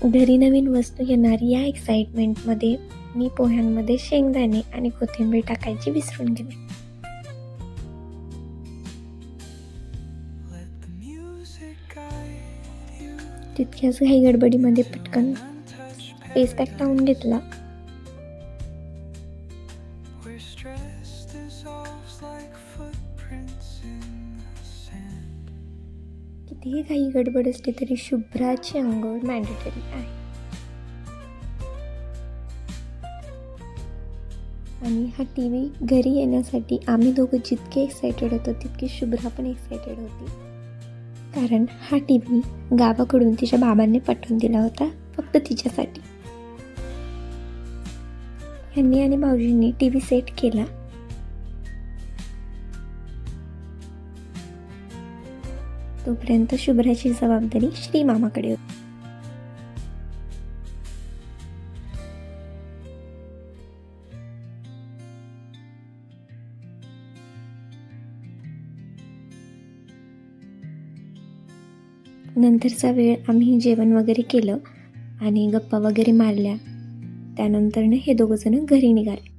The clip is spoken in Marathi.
घरी नवीन वस्तू येणार या एक्साइटमेंटमध्ये मी पोह्यांमध्ये शेंगदाणे आणि कोथिंबीर टाकायची विसरून गेले. तितक्याच घाई गडबडीमध्ये पटकन फेस पॅक लावून घेतला. कितीही घाई गडबड असली तरी शुभ्राची अंघोळ मॅन्डेटरी आहे. आणि हा टी व्ही घरी येण्यासाठी आम्ही दोघं जितके एक्सायटेड होतो तितकी शुभ्रा पण एक्सायटेड होती. कारण हा टी व्ही गावाकडून तिच्या बाबांनी पाठवून दिला होता फक्त तिच्यासाठी. ह्यांनी आणि भाऊजींनी टी व्ही सेट केला. तोपर्यंत शुभ्राची जबाबदारी श्रीमामाकडे होती. नंतरचा वेळ आम्ही जेवण वगैरे केलं आणि गप्पा वगैरे मारल्या. त्यानंतरनं हे दोघंजणं घरी निघाले.